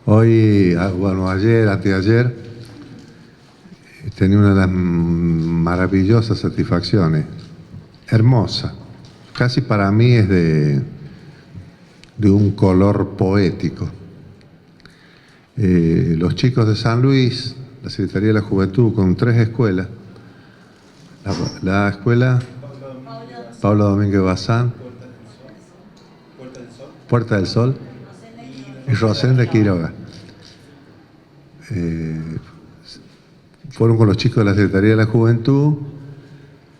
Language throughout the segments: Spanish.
Hoy, bueno, ayer, anteayer, tenía una de las maravillosas satisfacciones, hermosa. Casi para mí es de un color poético. Los chicos de San Luis, la Secretaría de la Juventud, con 3 escuelas, la escuela Pablo Domínguez Bazán, Puerta del Sol y Rosenda Quiroga. Fueron con los chicos de la Secretaría de la Juventud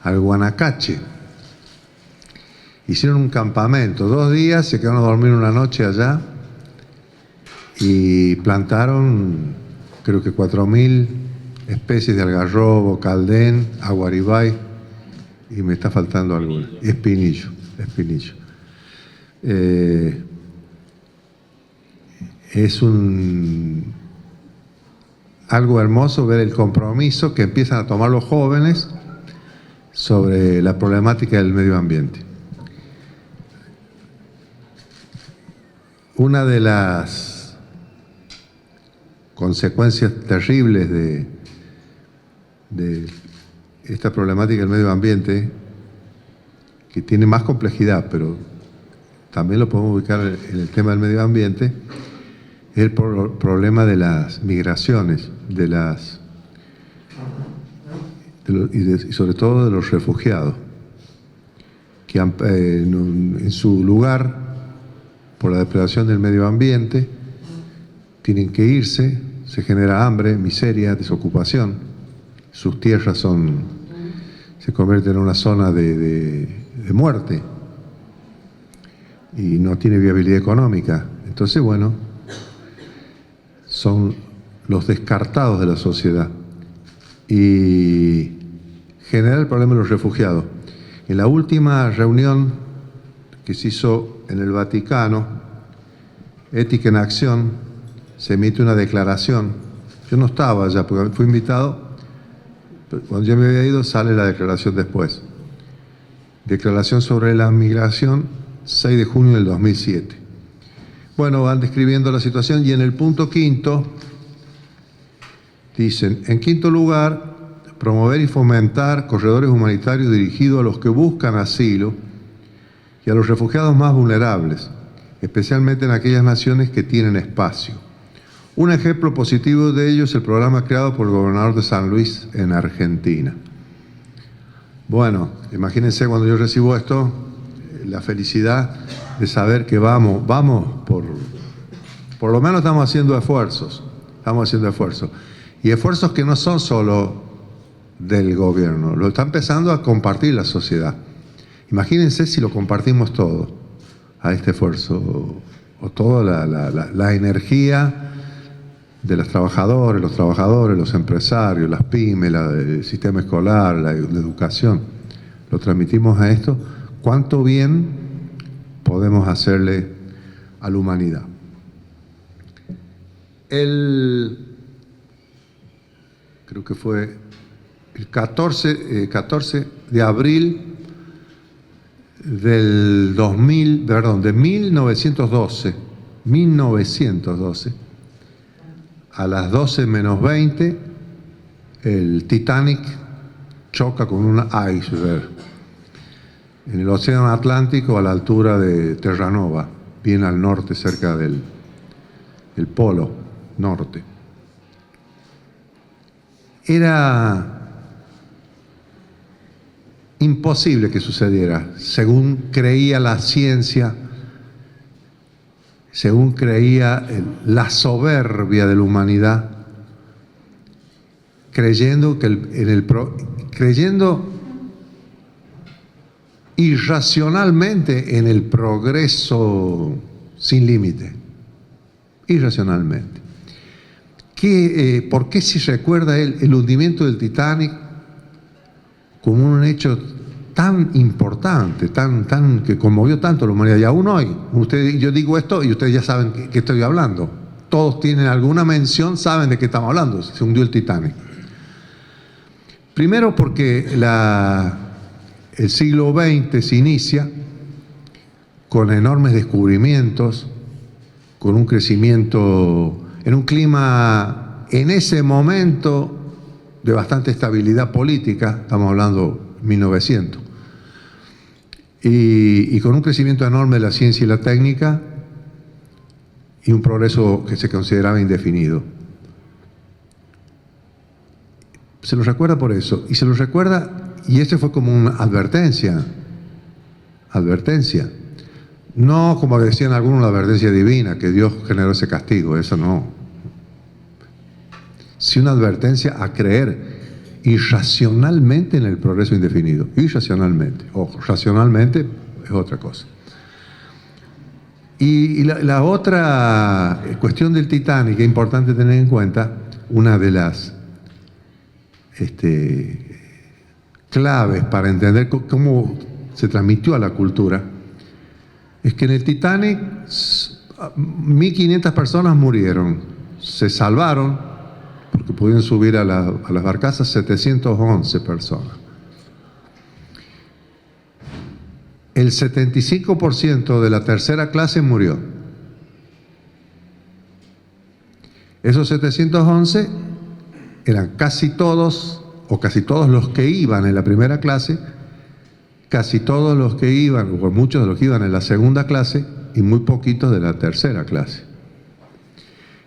al Guanacache. Hicieron un campamento, 2 días, se quedaron a dormir una noche allá y plantaron, creo que 4.000 especies de algarrobo, caldén, aguaribay, y me está faltando alguna, espinillo. Es algo hermoso ver el compromiso que empiezan a tomar los jóvenes sobre la problemática del medio ambiente. Una de las consecuencias terribles de esta problemática del medio ambiente, que tiene más complejidad, pero también lo podemos ubicar en el tema del medio ambiente, es el problema de las migraciones, y sobre todo de los refugiados, que en su lugar, por la depredación del medio ambiente, tienen que irse, se genera hambre, miseria, desocupación, sus tierras se convierten en una zona de muerte y no tiene viabilidad económica. Entonces, bueno, son los descartados de la sociedad y genera el problema de los refugiados. En la última reunión que se hizo en el Vaticano, Ética en Acción, se emite una declaración. Yo no estaba allá porque fui invitado, pero cuando yo me había ido sale la declaración después. Declaración sobre la migración, 6 de junio del 2007. Bueno, van describiendo la situación y en el punto 5 dicen, en 5º lugar, promover y fomentar corredores humanitarios dirigidos a los que buscan asilo y a los refugiados más vulnerables, especialmente en aquellas naciones que tienen espacio. Un ejemplo positivo de ello es el programa creado por el gobernador de San Luis en Argentina. Bueno, imagínense cuando yo recibo esto, la felicidad de saber que vamos, por lo menos estamos haciendo esfuerzos, y esfuerzos que no son solo del gobierno, lo está empezando a compartir la sociedad. Imagínense si lo compartimos todo a este esfuerzo, o toda la energía de los trabajadores, los empresarios, las pymes, el sistema escolar, la educación, lo transmitimos a esto. ¿Cuánto bien podemos hacerle a la humanidad? Creo que fue el 14 de abril de 1912, a las 12 menos 20, el Titanic choca con un iceberg en el Océano Atlántico a la altura de Terranova, bien al norte, cerca del Polo Norte. Era imposible que sucediera, según creía la ciencia, según creía la soberbia de la humanidad, creyendo irracionalmente en el progreso sin límite, irracionalmente. ¿Por qué si recuerda él el hundimiento del Titanic como un hecho tan importante, que conmovió tanto a la humanidad? Y aún hoy, yo digo esto y ustedes ya saben que estoy hablando. Todos tienen alguna mención, saben de qué estamos hablando, se hundió el Titanic. Primero porque el siglo XX se inicia con enormes descubrimientos, con un crecimiento en un clima, en ese momento, de bastante estabilidad política, estamos hablando de 1900, y con un crecimiento enorme de la ciencia y la técnica y un progreso que se consideraba indefinido. Se lo recuerda por eso, y se lo recuerda, y este fue como una advertencia, no como decían algunos la advertencia divina, que Dios generó ese castigo, eso no. Sí una advertencia a creer irracionalmente en el progreso indefinido, irracionalmente, ojo, racionalmente es otra cosa. Y la otra cuestión del Titanic, que es importante tener en cuenta, una de las claves para entender cómo se transmitió a la cultura, es que en el Titanic 1.500 personas murieron, se salvaron, porque pudieron subir a las barcazas 711 personas. El 75% de la tercera clase murió. Esos 711 eran casi todos, o casi todos los que iban en la primera clase, casi todos los que iban, o muchos de los que iban en la segunda clase, y muy poquitos de la tercera clase.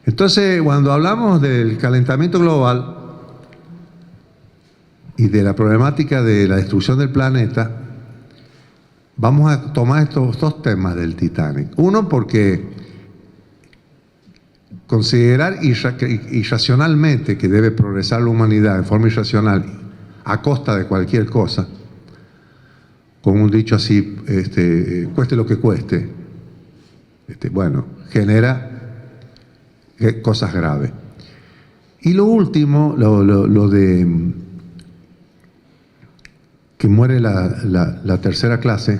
Entonces, cuando hablamos del calentamiento global y de la problemática de la destrucción del planeta, vamos a tomar estos dos temas del Titanic. Uno, porque considerar irracionalmente que debe progresar la humanidad en forma irracional a costa de cualquier cosa, con un dicho así, cueste lo que cueste, bueno, genera cosas graves. Y lo último, lo de que muere la tercera clase,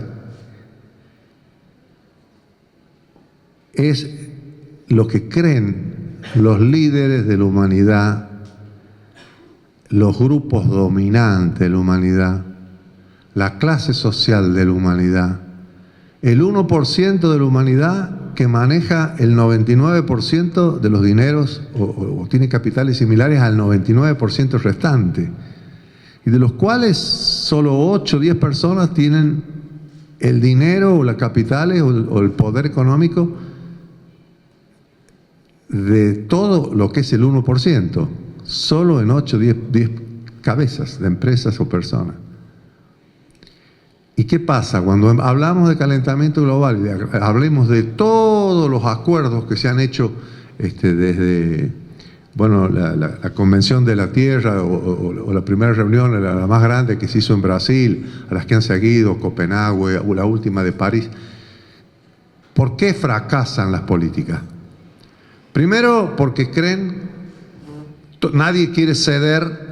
es lo que creen los líderes de la humanidad, los grupos dominantes de la humanidad, la clase social de la humanidad, el 1% de la humanidad que maneja el 99% de los dineros o tiene capitales similares al 99% restante, y de los cuales solo 8 o 10 personas tienen el dinero o las capitales o el poder económico de todo lo que es el 1%, solo en 8 o 10 cabezas de empresas o personas. ¿Y qué pasa? Cuando hablamos de calentamiento global, hablemos de todos los acuerdos que se han hecho desde, bueno, la Convención de la Tierra o la primera reunión, la más grande que se hizo en Brasil, a las que han seguido, Copenhague, o la última de París. ¿Por qué fracasan las políticas? Primero, porque creen, nadie quiere ceder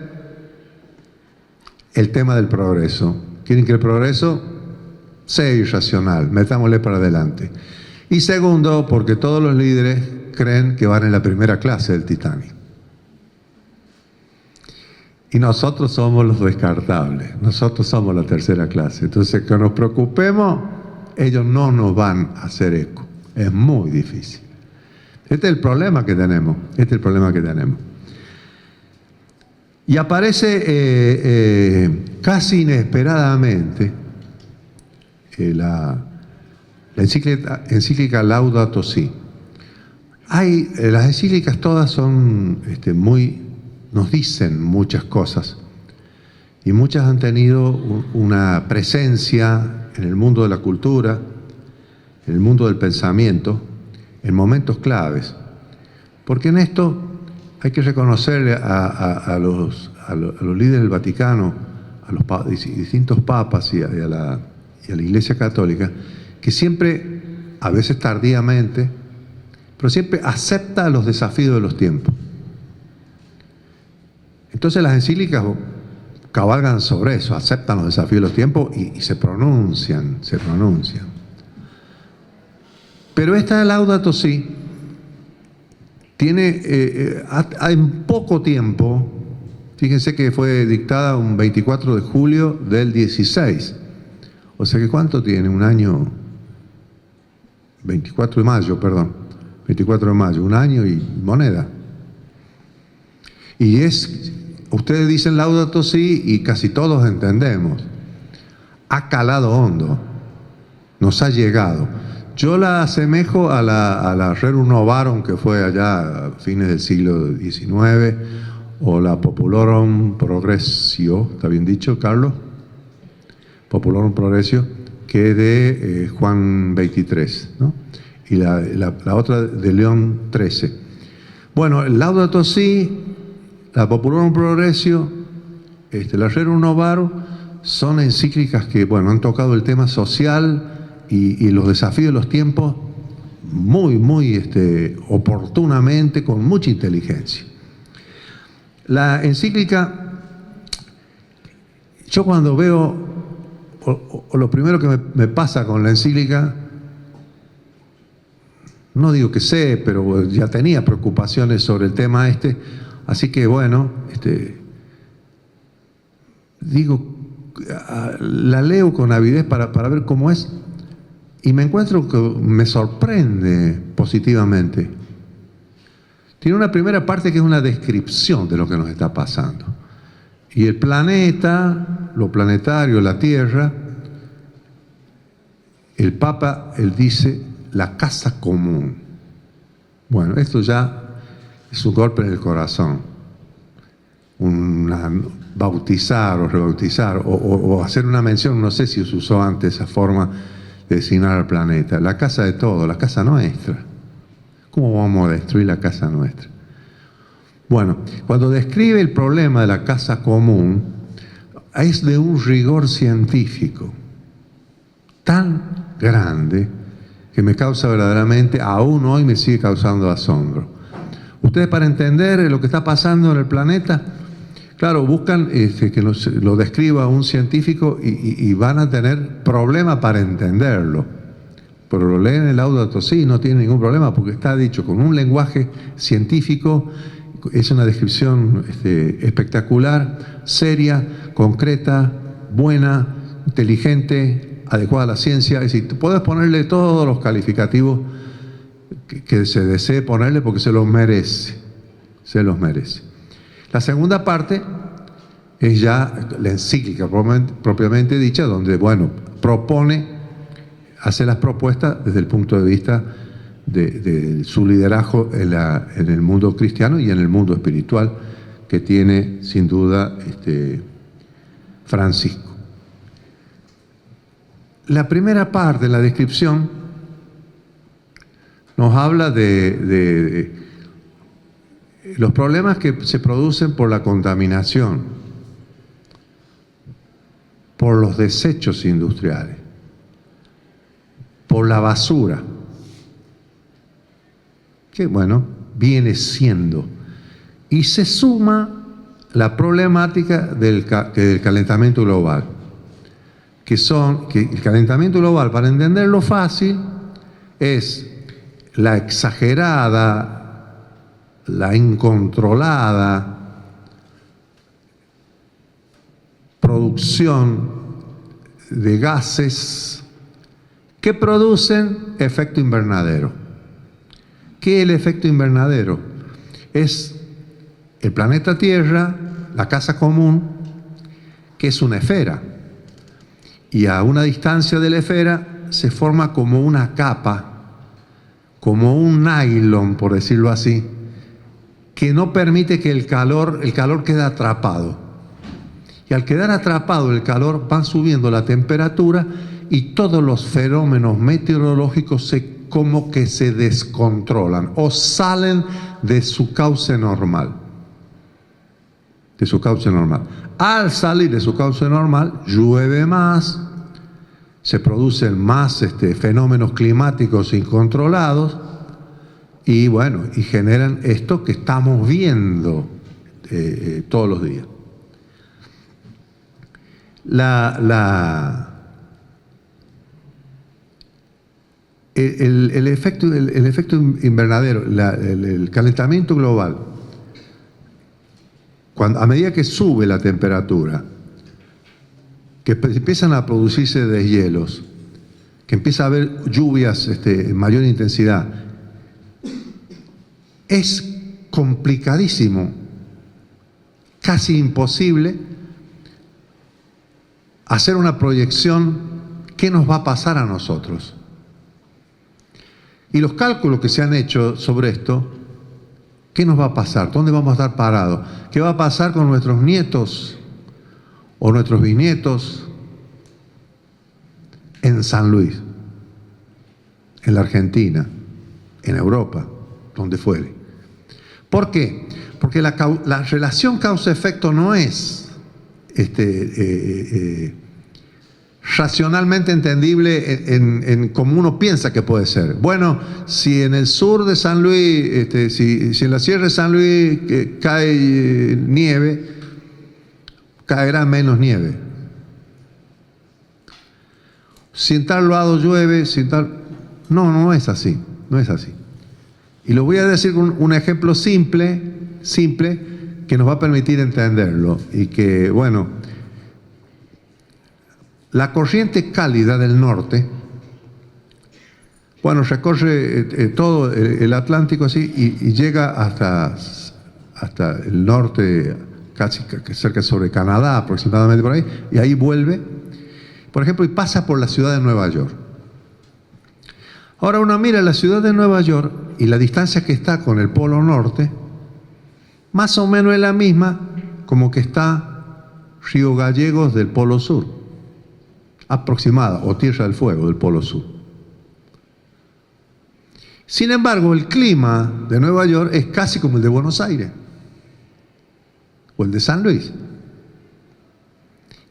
el tema del progreso. Quieren que el progreso sea irracional, metámosle para adelante. Y segundo, porque todos los líderes creen que van en la primera clase del Titanic. Y nosotros somos los descartables, nosotros somos la tercera clase. Entonces, que nos preocupemos, ellos no nos van a hacer eco. Es muy difícil. Este es el problema que tenemos, Y aparece casi inesperadamente la encíclica Laudato Si. Las encíclicas todas son nos dicen muchas cosas, y muchas han tenido una presencia en el mundo de la cultura, en el mundo del pensamiento, en momentos claves. Porque en esto hay que reconocerle a los líderes del Vaticano, a los distintos papas y a la Iglesia Católica, que siempre, a veces tardíamente, pero siempre acepta los desafíos de los tiempos. Entonces las encíclicas cabalgan sobre eso, aceptan los desafíos de los tiempos y se pronuncian. Pero esta Laudato Si tiene, en poco tiempo, fíjense que fue dictada un 24 de julio del 16, o sea que ¿cuánto tiene? Un año, 24 de mayo, perdón, 24 de mayo, un año y moneda. Y ustedes dicen Laudato Si y casi todos entendemos. Ha calado hondo, nos ha llegado. Yo la asemejo a la Rerum Novarum, que fue allá a fines del siglo XIX, o la Populorum Progressio, ¿está bien dicho, Carlos? Populorum Progressio, que es de Juan XXIII, ¿no? Y la otra de León XIII. Bueno, el Laudato Si, la Populorum Progressio, la Rerum Novarum, son encíclicas que, bueno, han tocado el tema social y los desafíos de los tiempos muy oportunamente, con mucha inteligencia. La encíclica, yo cuando veo, o lo primero que me pasa con la encíclica, no digo que sé, pero ya tenía preocupaciones sobre el tema así que bueno, digo, la leo con avidez para ver cómo es, y me encuentro que me sorprende positivamente. Tiene una primera parte que es una descripción de lo que nos está pasando. Y el planeta, lo planetario, la Tierra, el Papa, él dice, la casa común. Bueno, esto ya es un golpe en el corazón. Bautizar o rebautizar, o hacer una mención, no sé si se usó antes esa forma de designar al planeta. La casa de todos, la casa nuestra. ¿Cómo vamos a destruir la casa nuestra? Bueno, cuando describe el problema de la casa común, es de un rigor científico tan grande que me causa verdaderamente, aún hoy me sigue causando asombro. Ustedes, para entender lo que está pasando en el planeta, claro, buscan que lo describa un científico y van a tener problemas para entenderlo. Pero lo leen en el Laudato Si y no tiene ningún problema porque está dicho con un lenguaje científico, es una descripción espectacular, seria, concreta, buena, inteligente, adecuada a la ciencia. Es decir, puedes ponerle todos los calificativos que se desee ponerle porque se los merece. Se los merece. La segunda parte es ya la encíclica propiamente dicha, donde, bueno, hace las propuestas desde el punto de vista de su liderazgo en el mundo cristiano y en el mundo espiritual que tiene sin duda Francisco. La primera parte, la descripción, nos habla de los problemas que se producen por la contaminación, por los desechos industriales, por la basura, que bueno, viene siendo. Y se suma la problemática del calentamiento global, que el calentamiento global, para entenderlo fácil, es la exagerada, la incontrolada producción de gases que producen efecto invernadero. ¿Qué es el efecto invernadero? Es el planeta Tierra, la casa común, que es una esfera. Y a una distancia de la esfera se forma como una capa, como un nylon, por decirlo así, que no permite que el calor quede atrapado. Y al quedar atrapado el calor, va subiendo la temperatura y todos los fenómenos meteorológicos como que se descontrolan o salen de su cauce normal. De su cauce normal. Al salir de su cauce normal, llueve más, se producen más fenómenos climáticos incontrolados y bueno, y generan esto que estamos viendo todos los días. El efecto invernadero, el calentamiento global, a medida que sube la temperatura, que empiezan a producirse deshielos, que empieza a haber lluvias en mayor intensidad, es complicadísimo, casi imposible, hacer una proyección qué nos va a pasar a nosotros. Y los cálculos que se han hecho sobre esto, ¿qué nos va a pasar? ¿Dónde vamos a estar parados? ¿Qué va a pasar con nuestros nietos o nuestros bisnietos en San Luis, en la Argentina, en Europa, donde fuere? ¿Por qué? Porque la relación causa-efecto no es racionalmente entendible en como uno piensa que puede ser. Bueno, si en el sur de San Luis, si en la sierra de San Luis cae nieve, caerá menos nieve. Si en tal lado llueve, si en tal... No es así, no es así. Y lo voy a decir con un ejemplo simple, que nos va a permitir entenderlo. Y que, bueno, la corriente cálida del norte, bueno, recorre todo el Atlántico así y llega hasta el norte, casi cerca sobre Canadá, aproximadamente por ahí, y ahí vuelve, por ejemplo, y pasa por la ciudad de Nueva York. Ahora uno mira la ciudad de Nueva York y la distancia que está con el Polo Norte, más o menos es la misma como que está Río Gallegos del Polo Sur, aproximada, o Tierra del Fuego del Polo Sur. Sin embargo, el clima de Nueva York es casi como el de Buenos Aires o el de San Luis.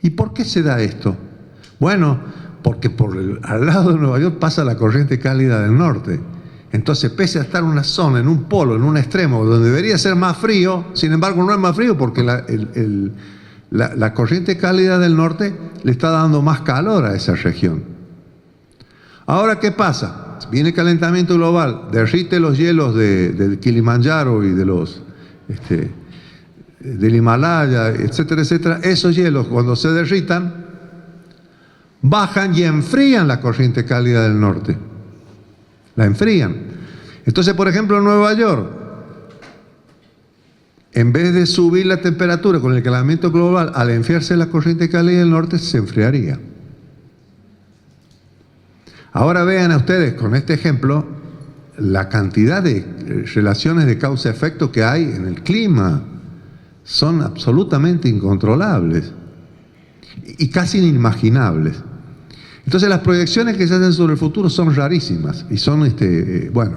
¿Y por qué se da esto? Bueno, porque al lado de Nueva York pasa la corriente cálida del norte. Entonces, pese a estar en una zona, en un polo, en un extremo, donde debería ser más frío, sin embargo no es más frío porque la corriente cálida del norte le está dando más calor a esa región. Ahora, ¿qué pasa? Viene calentamiento global, derrite los hielos del Kilimanjaro y del Himalaya, etcétera, etcétera. Esos hielos, cuando se derritan, bajan y enfrían la corriente cálida del norte. La enfrían. Entonces, por ejemplo, en Nueva York, en vez de subir la temperatura con el calentamiento global, al enfriarse la corriente cálida del norte, se enfriaría. Ahora vean a ustedes con este ejemplo la cantidad de relaciones de causa-efecto que hay en el clima. Son absolutamente incontrolables y casi inimaginables. Entonces las proyecciones que se hacen sobre el futuro son rarísimas y son, bueno,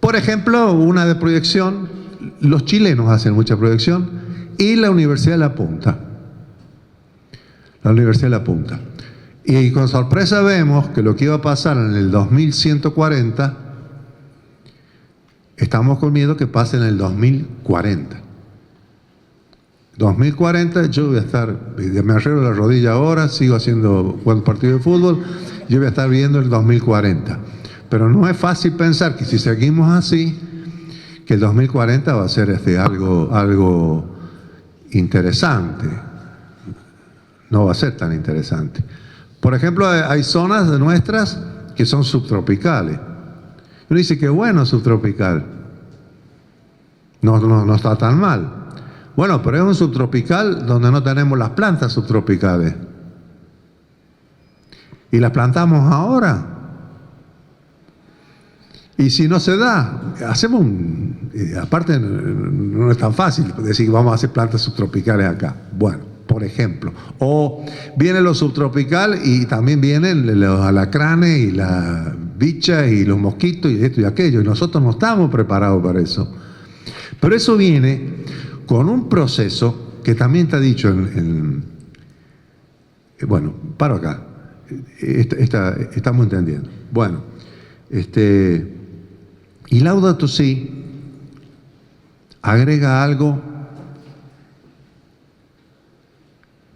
por ejemplo, una de proyección, los chilenos hacen mucha proyección y la Universidad de La Punta. La Universidad de La Punta. Y con sorpresa vemos que lo que iba a pasar en el 2140, estamos con miedo que pase en el 2040. 2040 yo voy a estar, me arreglo la rodilla ahora, sigo jugando partido de fútbol, yo voy a estar viendo el 2040. Pero no es fácil pensar que si seguimos así, que el 2040 va a ser algo interesante. No va a ser tan interesante. Por ejemplo, hay zonas de nuestras que son subtropicales. Uno dice que bueno subtropical. No está tan mal. Bueno, pero es un subtropical donde no tenemos las plantas subtropicales. Y las plantamos ahora. Y si no se da, hacemos aparte no es tan fácil decir que vamos a hacer plantas subtropicales acá. Bueno, por ejemplo. O viene lo subtropical y también vienen los alacranes y las bichas y los mosquitos y esto y aquello. Y nosotros no estamos preparados para eso. Pero eso viene con un proceso que también está dicho bueno, paro acá. Estamos entendiendo. Bueno, y Laudato Si agrega algo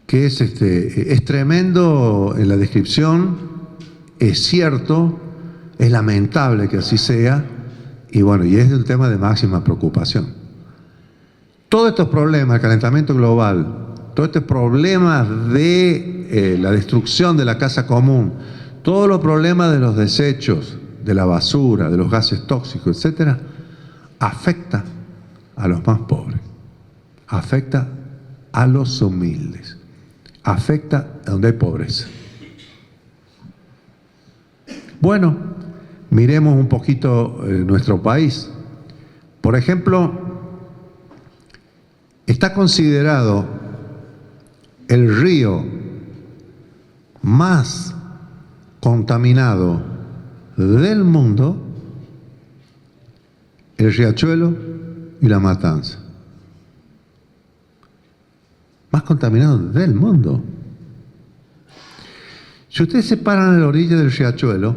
que es tremendo en la descripción, es cierto, es lamentable que así sea, y bueno, y es un tema de máxima preocupación. Todos estos problemas, el calentamiento global, todos estos problemas de la destrucción de la casa común, todos los problemas de los desechos, de la basura, de los gases tóxicos, etcétera, afecta a los más pobres, afecta a los humildes, afecta a donde hay pobreza. Bueno, miremos un poquito nuestro país. Por ejemplo, está considerado el río más contaminado del mundo, el Riachuelo y la Matanza. Más contaminado del mundo. Si ustedes se paran a la orilla del Riachuelo,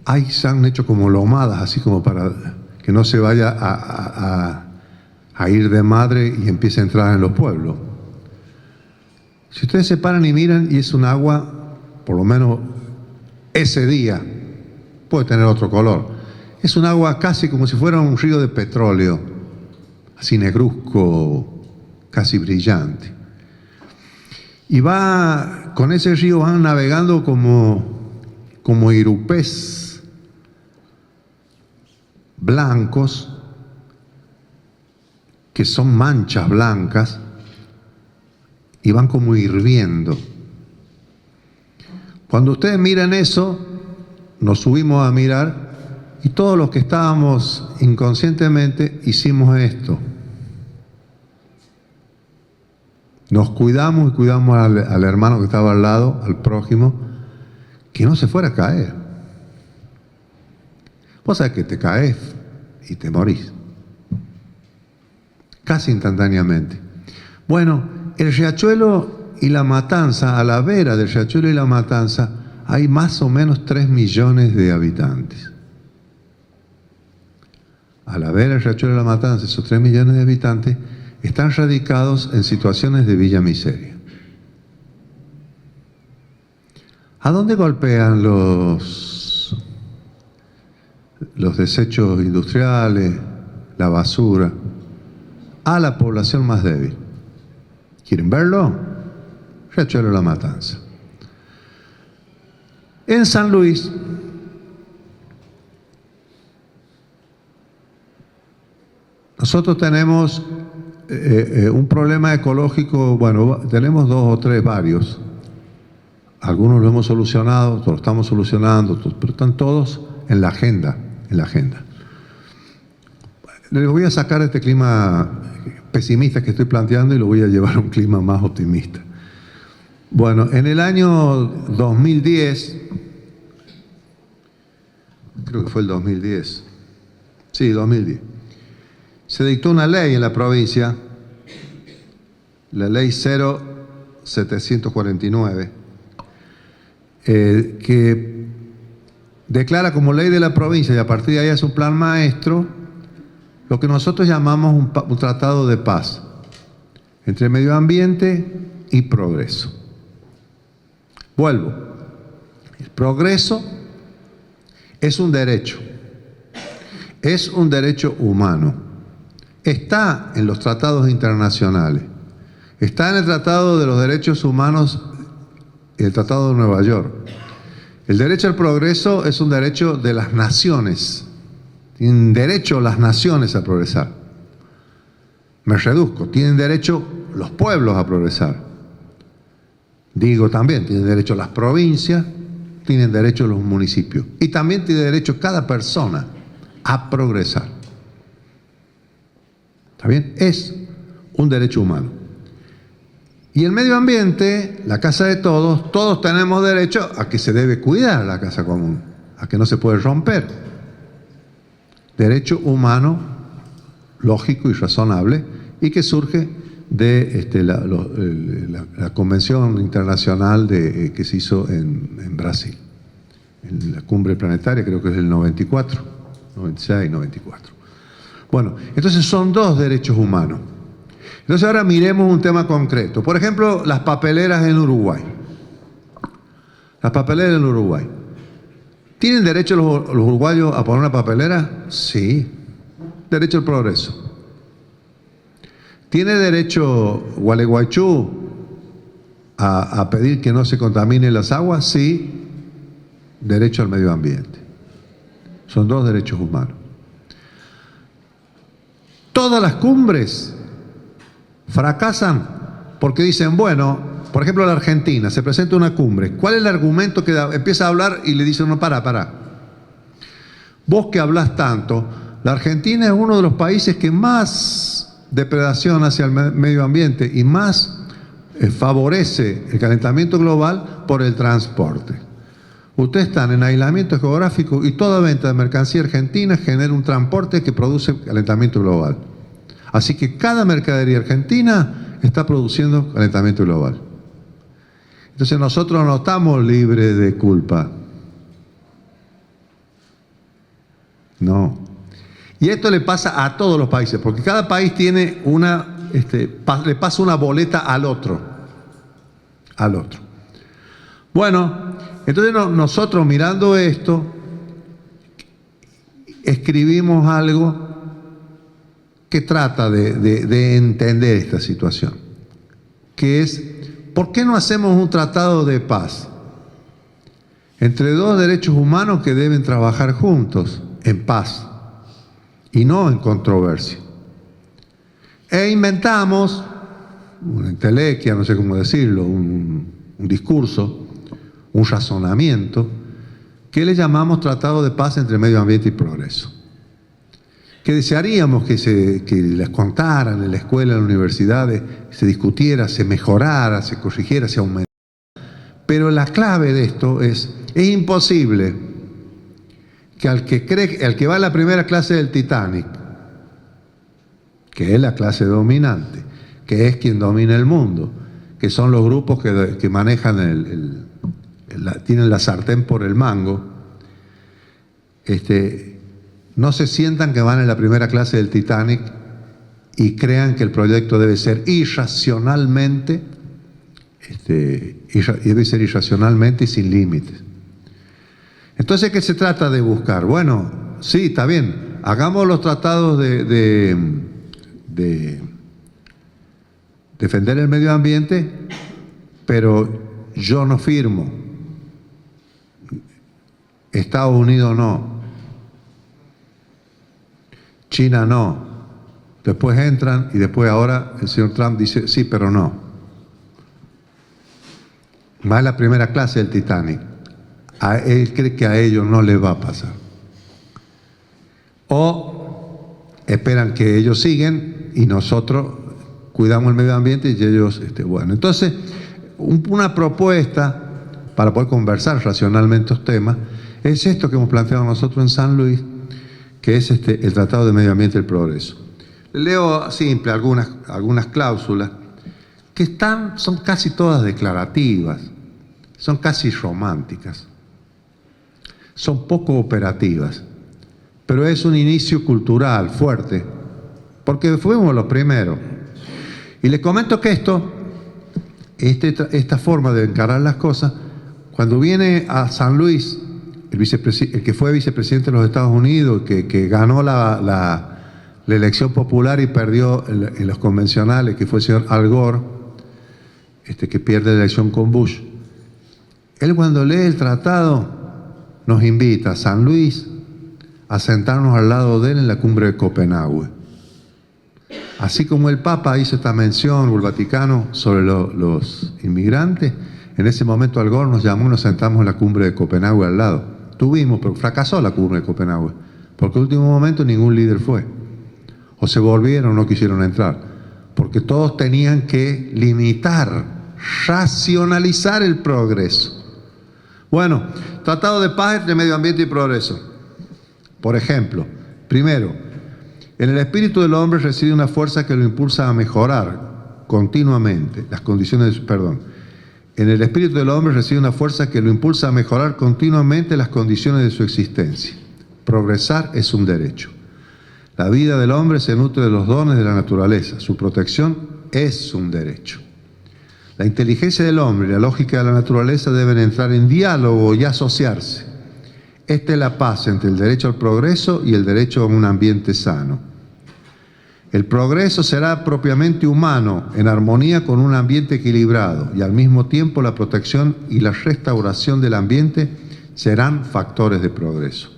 ahí se han hecho como lomadas, así como para que no se vaya a ir de madre y empiece a entrar en los pueblos. Si ustedes se paran y miran, y es un agua, por lo menos ese día, puede tener otro color. Es un agua casi como si fuera un río de petróleo, así negruzco, casi brillante. Y va, con ese río van navegando como irupés blancos, que son manchas blancas, y van como hirviendo. Cuando ustedes miran eso, nos subimos a mirar, y todos los que estábamos inconscientemente hicimos esto. Nos cuidamos y cuidamos al hermano que estaba al lado, al prójimo, que no se fuera a caer. Vos sabés que te caes y te morís. Casi instantáneamente. Bueno, el Riachuelo y la Matanza, a la vera del Riachuelo y la Matanza, hay más o menos 3 millones de habitantes. A la vera del Riachuelo y la Matanza, esos 3 millones de habitantes están radicados en situaciones de villa miseria. ¿A dónde golpean los desechos industriales, la basura? A la población más débil. ¿Quieren verlo? Riachuelo La Matanza. En San Luis, nosotros tenemos un problema ecológico, bueno, tenemos 2 o 3 varios. Algunos lo hemos solucionado, otros lo estamos solucionando, pero están todos en la agenda, Les voy a sacar este clima pesimista que estoy planteando y lo voy a llevar a un clima más optimista. Bueno, en el año 2010, creo que fue el 2010, sí, 2010, se dictó una ley en la provincia, la ley 0749, que declara como ley de la provincia, y a partir de ahí es un plan maestro, lo que nosotros llamamos un tratado de paz entre medio ambiente y progreso. Vuelvo. El progreso es un derecho humano. Está en los tratados internacionales. Está en el Tratado de los Derechos Humanos y el Tratado de Nueva York. El derecho al progreso es un derecho de las naciones. Tienen derecho las naciones a progresar. Me reduzco. Tienen derecho los pueblos a progresar. Digo también, tienen derecho las provincias, tienen derecho los municipios. Y también tiene derecho cada persona a progresar. ¿Está bien? Es un derecho humano. Y el medio ambiente, la casa de todos, todos tenemos derecho a que se debe cuidar la casa común, a que no se puede romper. Derecho humano, lógico y razonable, y que surge de la Convención Internacional que se hizo en Brasil, en la cumbre planetaria, creo que es el 94, 96, 94. Bueno, entonces son 2 derechos humanos. Entonces ahora miremos un tema concreto. Por ejemplo, las papeleras en Uruguay. Las papeleras en Uruguay. ¿Tienen derecho los uruguayos a poner una papelera? Sí. Derecho al progreso. ¿Tiene derecho Gualeguaychú a pedir que no se contaminen las aguas? Sí. derecho al medio ambiente. Son dos derechos humanos. Todas las cumbres fracasan porque dicen, bueno, por ejemplo la Argentina, se presenta una cumbre, ¿cuál es el argumento que da? Empieza a hablar y le dicen, no, para. Vos que hablás tanto, la Argentina es uno de los países que más depredación hacia el medio ambiente y más favorece el calentamiento global por el transporte. Ustedes están en aislamiento geográfico y toda venta de mercancía argentina genera un transporte que produce calentamiento global. Así que cada mercadería argentina está produciendo calentamiento global. Entonces nosotros no estamos libres de culpa. No. Y esto le pasa a todos los países, porque cada país tiene le pasa una boleta al otro. Bueno, entonces nosotros mirando esto, escribimos algo que trata de entender esta situación, que es, ¿por qué no hacemos un tratado de paz entre dos derechos humanos que deben trabajar juntos en paz y no en controversia? E inventamos una entelequia, no sé cómo decirlo, un discurso, un razonamiento, que le llamamos Tratado de Paz entre Medio Ambiente y Progreso. Que desearíamos que les contaran en la escuela, en las universidades, se discutiera, se mejorara, se corrigiera, se aumentara. Pero la clave de esto es imposible que al que va a la primera clase del Titanic, que es la clase dominante, que es quien domina el mundo, que son los grupos que manejan tienen la sartén por el mango, no se sientan que van en la primera clase del Titanic y crean que el proyecto debe ser irracionalmente, debe ser irracionalmente y sin límites. Entonces, ¿qué se trata de buscar? Bueno, sí, está bien, hagamos los tratados de defender el medio ambiente, pero yo no firmo. Estados Unidos no. China no. Después entran y después ahora el señor Trump dice sí, pero no. Va en la primera clase del Titanic. Él cree que a ellos no les va a pasar. O esperan que ellos siguen y nosotros cuidamos el medio ambiente y ellos, bueno. Entonces, una propuesta para poder conversar racionalmente estos temas es esto que hemos planteado nosotros en San Luis, que es el Tratado de Medio Ambiente y el Progreso. Leo simple algunas cláusulas que son casi todas declarativas, son casi románticas, son poco operativas, pero es un inicio cultural fuerte, porque fuimos los primeros. Y les comento que esta forma de encarar las cosas, cuando viene a San Luis, el que fue vicepresidente de los Estados Unidos, que ganó la elección popular y perdió en los convencionales, que fue el señor Al Gore, que pierde la elección con Bush, él cuando lee el tratado nos invita a San Luis a sentarnos al lado de él en la cumbre de Copenhague. Así como el Papa hizo esta mención, o el Vaticano, sobre los inmigrantes, en ese momento Al Gore nos llamó y nos sentamos en la cumbre de Copenhague al lado. Pero fracasó la cumbre de Copenhague, porque en el último momento ningún líder fue. O se volvieron o no quisieron entrar, porque todos tenían que limitar, racionalizar el progreso. Bueno, Tratado de Paz entre Medio Ambiente y Progreso. Por ejemplo, primero, en el espíritu del hombre reside una fuerza que lo impulsa a mejorar continuamente las condiciones, en el espíritu del hombre reside una fuerza que lo impulsa a mejorar continuamente las condiciones de su existencia. Progresar es un derecho. La vida del hombre se nutre de los dones de la naturaleza. Su protección es un derecho. La inteligencia del hombre y la lógica de la naturaleza deben entrar en diálogo y asociarse. Esta es la paz entre el derecho al progreso y el derecho a un ambiente sano. El progreso será propiamente humano, en armonía con un ambiente equilibrado, y al mismo tiempo la protección y la restauración del ambiente serán factores de progreso.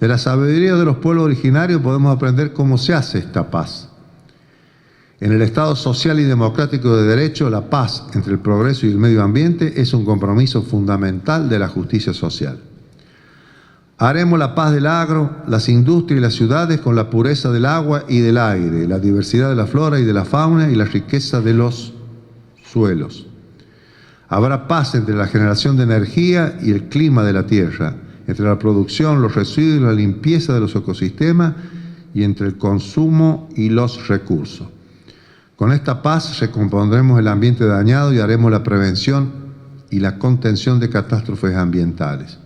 De la sabiduría de los pueblos originarios podemos aprender cómo se hace esta paz. En el Estado social y democrático de derecho, la paz entre el progreso y el medio ambiente es un compromiso fundamental de la justicia social. Haremos la paz del agro, las industrias y las ciudades con la pureza del agua y del aire, la diversidad de la flora y de la fauna y la riqueza de los suelos. Habrá paz entre la generación de energía y el clima de la tierra, entre la producción, los residuos y la limpieza de los ecosistemas y entre el consumo y los recursos. Con esta paz recompondremos el ambiente dañado y haremos la prevención y la contención de catástrofes ambientales.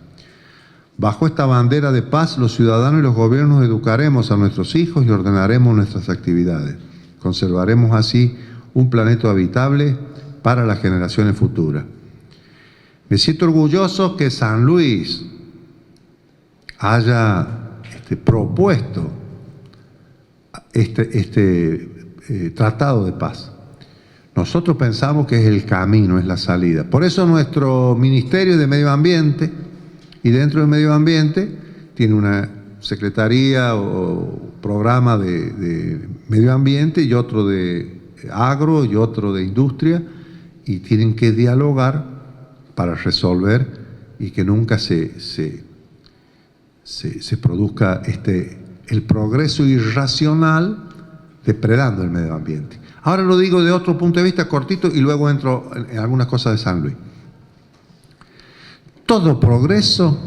Bajo esta bandera de paz, los ciudadanos y los gobiernos educaremos a nuestros hijos y ordenaremos nuestras actividades. Conservaremos así un planeta habitable para las generaciones futuras. Me siento orgulloso que San Luis haya propuesto tratado de paz. Nosotros pensamos que es el camino, es la salida. Por eso nuestro Ministerio de Medio Ambiente, y dentro del medio ambiente, tiene una secretaría o programa de medio ambiente y otro de agro y otro de industria, y tienen que dialogar para resolver y que nunca se produzca el progreso irracional depredando el medio ambiente. Ahora lo digo de otro punto de vista cortito y luego entro en algunas cosas de San Luis. Todo progreso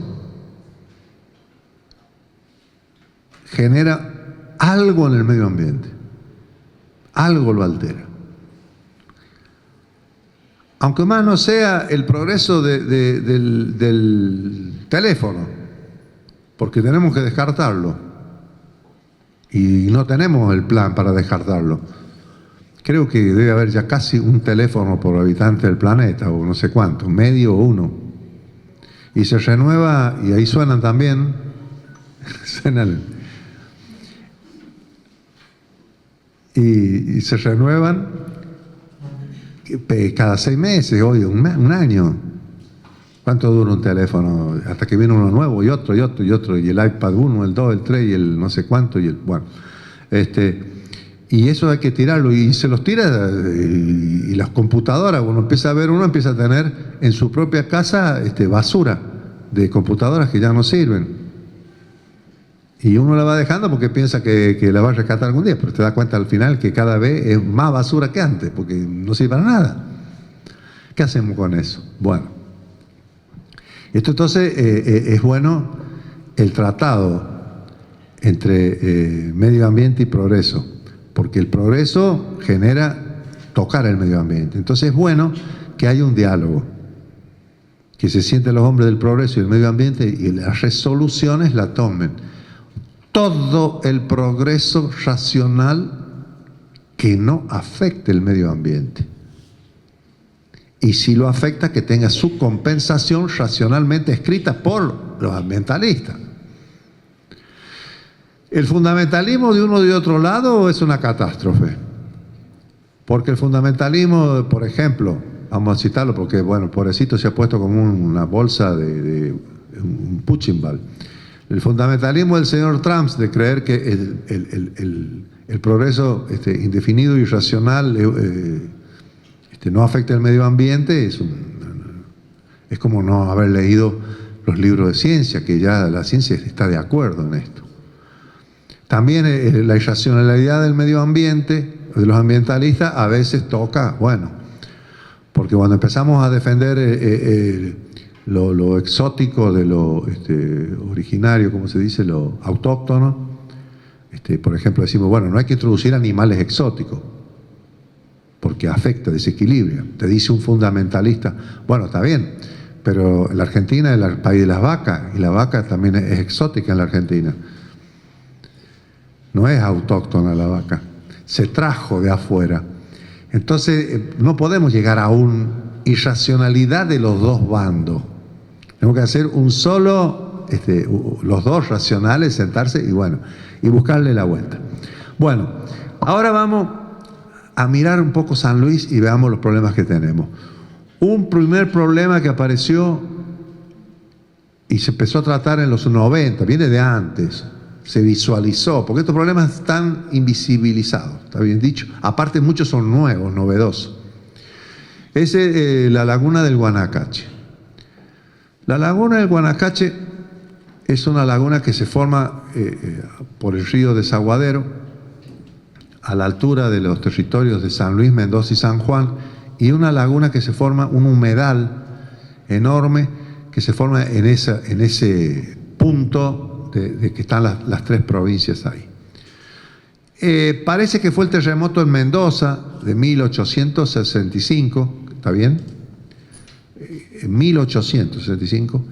genera algo en el medio ambiente, algo lo altera. Aunque más no sea el progreso del teléfono, porque tenemos que descartarlo. Y no tenemos el plan para descartarlo. Creo que debe haber ya casi un teléfono por habitante del planeta, o no sé cuánto, medio o uno. Y se renueva, y ahí suenan también, suenan, y se renuevan cada 6 meses, hoy un año. ¿Cuánto dura un teléfono? Hasta que viene uno nuevo y otro, y otro, y otro, y el iPad 1, el 2, el 3, y el no sé cuánto, y el, bueno. Y eso hay que tirarlo, y se los tira, y las computadoras, uno empieza a tener en su propia casa basura de computadoras que ya no sirven. Y uno la va dejando porque piensa que la va a rescatar algún día, pero te das cuenta al final que cada vez es más basura que antes, porque no sirve para nada. ¿Qué hacemos con eso? Bueno. Esto entonces es bueno el tratado entre medio ambiente y progreso, porque el progreso genera tocar el medio ambiente. Entonces es bueno que haya un diálogo, que se sienten los hombres del progreso y el medio ambiente y las resoluciones la tomen. Todo el progreso racional que no afecte el medio ambiente. Y si lo afecta, que tenga su compensación racionalmente escrita por los ambientalistas. El fundamentalismo de uno y de otro lado es una catástrofe. Porque el fundamentalismo, por ejemplo, vamos a citarlo porque, bueno, pobrecito se ha puesto como una bolsa de un punching ball. El fundamentalismo del señor Trump de creer que el progreso indefinido y irracional no afecta el medio ambiente es como no haber leído los libros de ciencia, que ya la ciencia está de acuerdo en esto. También la irracionalidad del medio ambiente, de los ambientalistas, a veces toca, bueno, porque cuando empezamos a defender lo exótico de lo originario, como se dice, lo autóctono, por ejemplo, decimos, bueno, no hay que introducir animales exóticos, porque afecta, desequilibra. Te dice un fundamentalista, bueno, está bien, pero la Argentina es el país de las vacas, y la vaca también es exótica en la Argentina. No es autóctona la vaca, se trajo de afuera. Entonces, no podemos llegar a una irracionalidad de los dos bandos. Tenemos que hacer un solo, los dos racionales, sentarse y buscarle la vuelta. Bueno, ahora vamos a mirar un poco San Luis y veamos los problemas que tenemos. Un primer problema que apareció y se empezó a tratar en los 90, viene de antes, se visualizó, porque estos problemas están invisibilizados, está bien dicho. Aparte muchos son nuevos, novedosos. Es la laguna del Guanacache. La laguna del Guanacache es una laguna que se forma por el río Desaguadero, a la altura de los territorios de San Luis, Mendoza y San Juan, y una laguna que se forma, un humedal enorme que se forma en ese punto de que están las tres provincias ahí. Parece que fue el terremoto en Mendoza de 1865, ¿está bien? En 1865,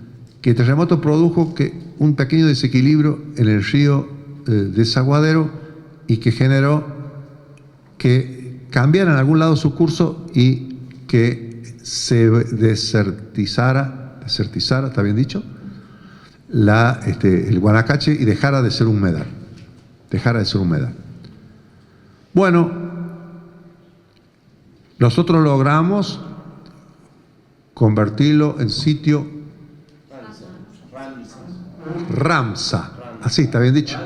que el terremoto produjo un pequeño desequilibrio en el río Desaguadero y que generó que cambiara en algún lado su curso y que se desertizara, ¿está bien dicho? El Guanacache y dejara de ser humedal. Bueno, nosotros logramos convertirlo en sitio Ramsar. Así, ¿está bien dicho?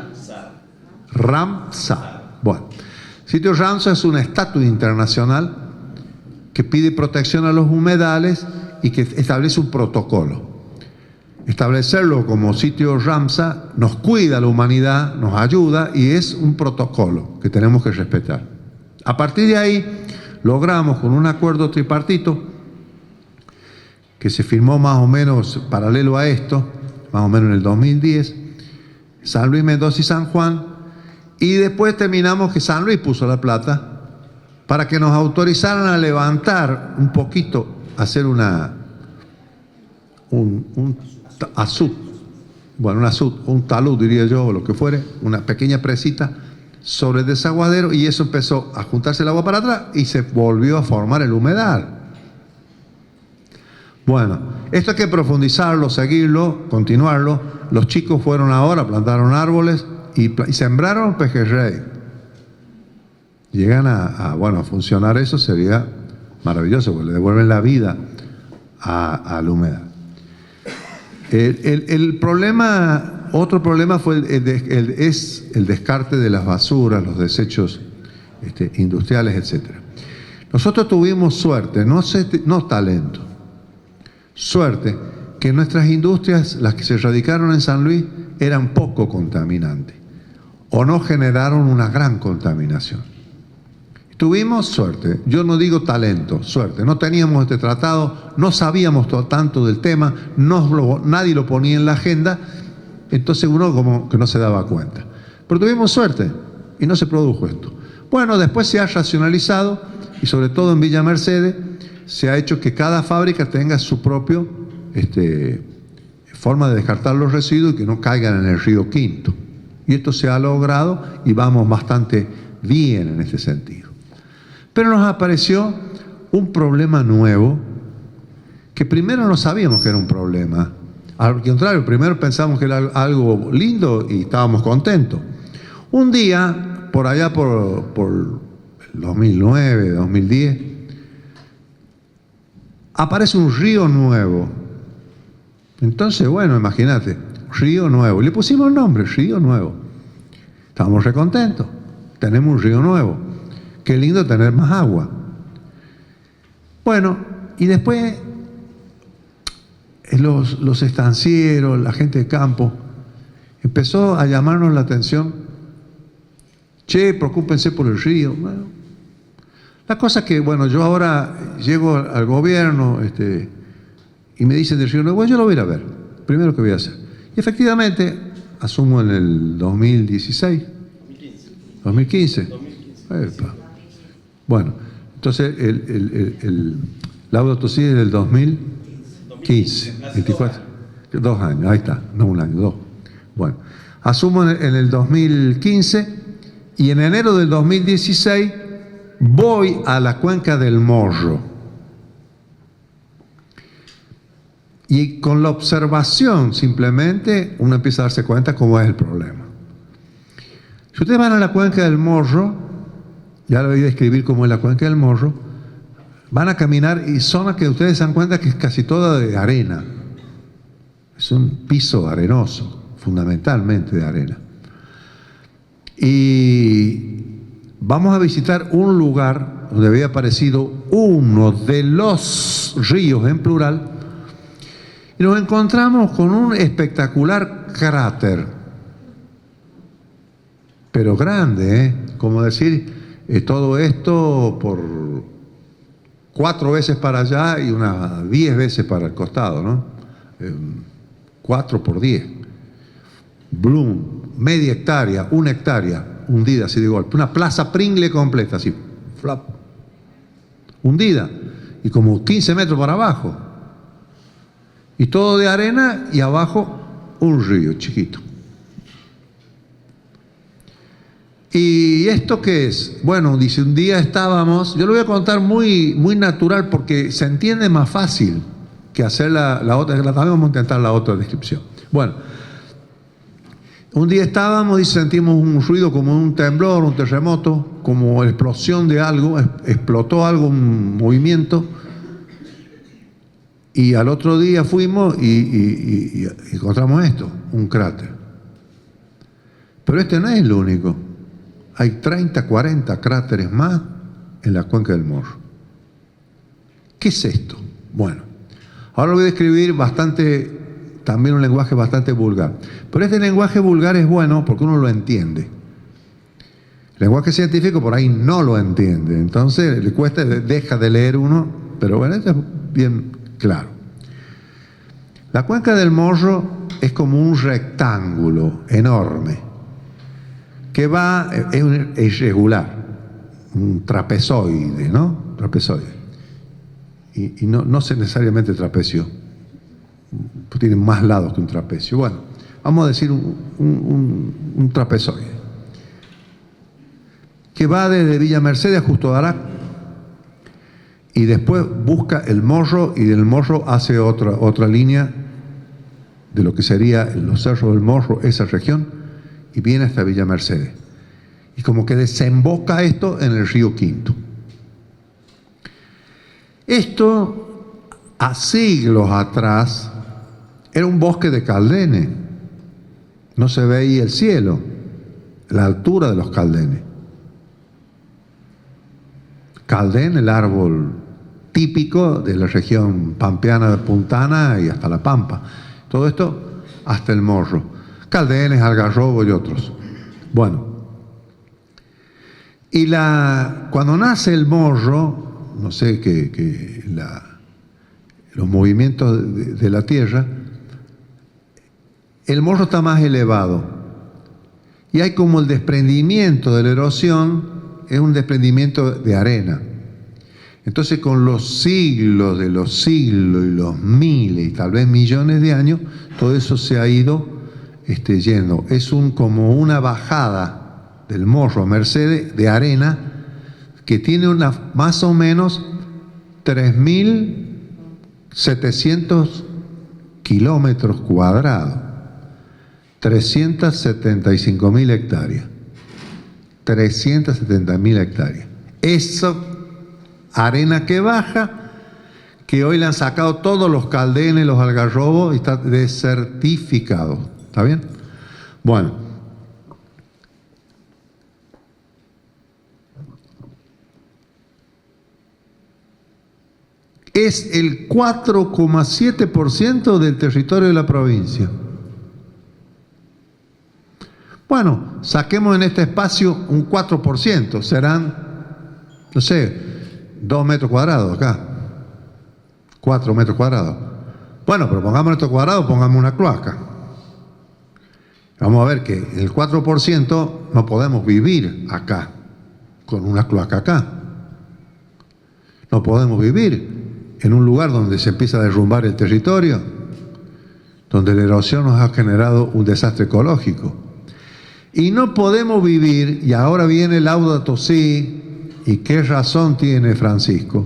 Ramsar. Bueno, sitio Ramsar es una estatua internacional que pide protección a los humedales y que establece un protocolo. Establecerlo como sitio Ramsar nos cuida a la humanidad, nos ayuda y es un protocolo que tenemos que respetar. A partir de ahí logramos con un acuerdo tripartito que se firmó más o menos paralelo a esto, más o menos en el 2010, San Luis, Mendoza y San Juan, y después terminamos que San Luis puso la plata para que nos autorizaran a levantar un poquito, hacer un talud diría yo, o lo que fuere, una pequeña presita sobre el desaguadero, y eso empezó a juntarse el agua para atrás y se volvió a formar el humedal. Bueno, esto hay que profundizarlo, seguirlo, continuarlo. Los chicos fueron ahora, plantaron árboles y sembraron pejerrey. Llegan a funcionar eso, sería maravilloso, porque le devuelven la vida a la humedad. Otro problema fue el descarte de las basuras, los desechos industriales, etc. Nosotros tuvimos suerte, no talento, suerte, que nuestras industrias, las que se radicaron en San Luis, eran poco contaminantes o no generaron una gran contaminación. Tuvimos suerte, yo no digo talento, suerte. No teníamos este tratado, no sabíamos tanto del tema, nadie lo ponía en la agenda, entonces uno como que no se daba cuenta. Pero tuvimos suerte y no se produjo esto. Bueno, después se ha racionalizado y sobre todo en Villa Mercedes se ha hecho que cada fábrica tenga su propia forma de descartar los residuos y que no caigan en el río Quinto. Y esto se ha logrado y vamos bastante bien en este sentido. Pero nos apareció un problema nuevo que primero no sabíamos que era un problema. Al contrario, primero pensamos que era algo lindo y estábamos contentos. Un día, por allá por el 2009, 2010, aparece un río nuevo. Entonces, bueno, imagínate, río nuevo. Y le pusimos el nombre, Río Nuevo. Estábamos recontentos. Tenemos un río nuevo. Qué lindo tener más agua. Bueno, y después los estancieros, la gente de campo, empezó a llamarnos la atención. Che, preocúpense por el río. Bueno, la cosa que, bueno, yo ahora llego al gobierno y me dicen del río Nuevo, yo lo voy a ir a ver, primero que voy a hacer. Y efectivamente, asumo en el 2016. 2015. Epa. Bueno, entonces el laudo TOSI es del 2015, 24, 2 años, ahí está, no un año, 2. Bueno, asumo en el 2015 y en enero del 2016 voy a la cuenca del Morro. Y con la observación simplemente uno empieza a darse cuenta cómo es el problema. Si ustedes van a la cuenca del Morro, ya le voy a describir cómo es la cuenca del Morro, van a caminar y zona que ustedes se dan cuenta que es casi toda de arena. Es un piso arenoso, fundamentalmente de arena. Y vamos a visitar un lugar donde había aparecido uno de los ríos en plural y nos encontramos con un espectacular cráter, pero grande, ¿eh? Como decir, todo esto por 4 veces para allá y unas 10 veces para el costado, ¿no? 4 por 10. Bloom, media hectárea, 1 hectárea, hundida así de golpe. Una plaza Pringle completa, así, flap, hundida, y como 15 metros para abajo. Y todo de arena y abajo un río chiquito. ¿Y esto qué es? Bueno, dice, un día estábamos, yo lo voy a contar muy, muy natural porque se entiende más fácil que hacer la otra, también vamos a intentar la otra descripción. Bueno, un día estábamos y sentimos un ruido como un temblor, un terremoto, como explosión de algo, explotó algo, un movimiento, y al otro día fuimos y encontramos esto, un cráter. Pero este no es el único. Hay 30, 40 cráteres más en la cuenca del Morro. ¿Qué es esto? Bueno, ahora lo voy a describir también un lenguaje bastante vulgar. Pero este lenguaje vulgar es bueno porque uno lo entiende. El lenguaje científico por ahí no lo entiende. Entonces le cuesta, deja de leer uno, pero bueno, esto es bien claro. La cuenca del Morro es como un rectángulo enorme que es irregular, un trapezoide, ¿no? Trapezoide. Y no necesariamente trapecio, tiene más lados que un trapecio. Bueno, vamos a decir un trapezoide, que va desde Villa Mercedes a Justo Darac, y después busca el Morro, y del Morro hace otra línea de lo que sería los cerros del Morro, esa región, y viene hasta Villa Mercedes. Y como que desemboca esto en el río Quinto. Esto, a siglos atrás, era un bosque de caldenes. No se veía el cielo, la altura de los caldenes. Caldén, el árbol típico de la región pampeana de Puntana y hasta La Pampa. Todo esto hasta el Morro. Caldenes, algarrobo y otros. Bueno, y cuando nace el Morro, no sé, los movimientos de la tierra, el Morro está más elevado. Y hay como el desprendimiento de la erosión, es un desprendimiento de arena. Entonces, con los siglos de los siglos y los miles y tal vez millones de años, todo eso se ha ido yendo. Es como una bajada del Morro a Mercedes de arena que tiene más o menos 3.700 kilómetros cuadrados, 375.000 hectáreas. 370.000 hectáreas. Eso, arena que baja, que hoy le han sacado todos los caldenes, los algarrobos, y está desertificado. ¿Está bien? Bueno. Es el 4,7% del territorio de la provincia. Bueno, saquemos en este espacio un 4%, serán, no sé, 2 metros cuadrados acá, 4 metros cuadrados. Bueno, pero pongamos metros cuadrados, pongamos una cloaca. Vamos a ver que el 4% no podemos vivir acá, con una cloaca acá. No podemos vivir en un lugar donde se empieza a derrumbar el territorio, donde la erosión nos ha generado un desastre ecológico. Y no podemos vivir, y ahora viene el Laudato Si, y qué razón tiene Francisco,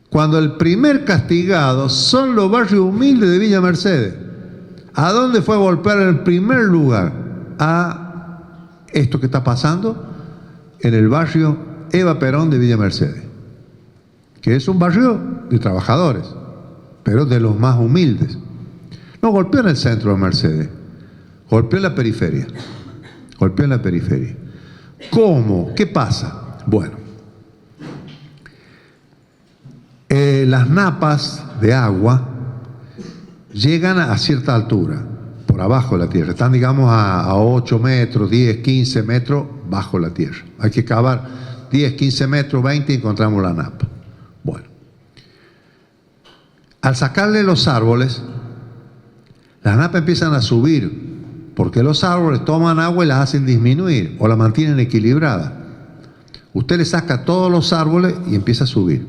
cuando el primer castigado son los barrios humildes de Villa Mercedes. ¿A dónde fue a golpear en el primer lugar? A esto que está pasando en el barrio Eva Perón de Villa Mercedes, que es un barrio de trabajadores, pero de los más humildes. No golpeó en el centro de Mercedes, golpeó en la periferia. Golpeó en la periferia. ¿Cómo? ¿Qué pasa? Bueno, las napas de agua llegan a cierta altura, por abajo de la tierra. Están, digamos, a 8 metros, 10, 15 metros bajo la tierra. Hay que cavar 10, 15 metros, 20 y encontramos la napa. Bueno, al sacarle los árboles, las napas empiezan a subir, porque los árboles toman agua y las hacen disminuir o la mantienen equilibrada. Usted le saca todos los árboles y empieza a subir.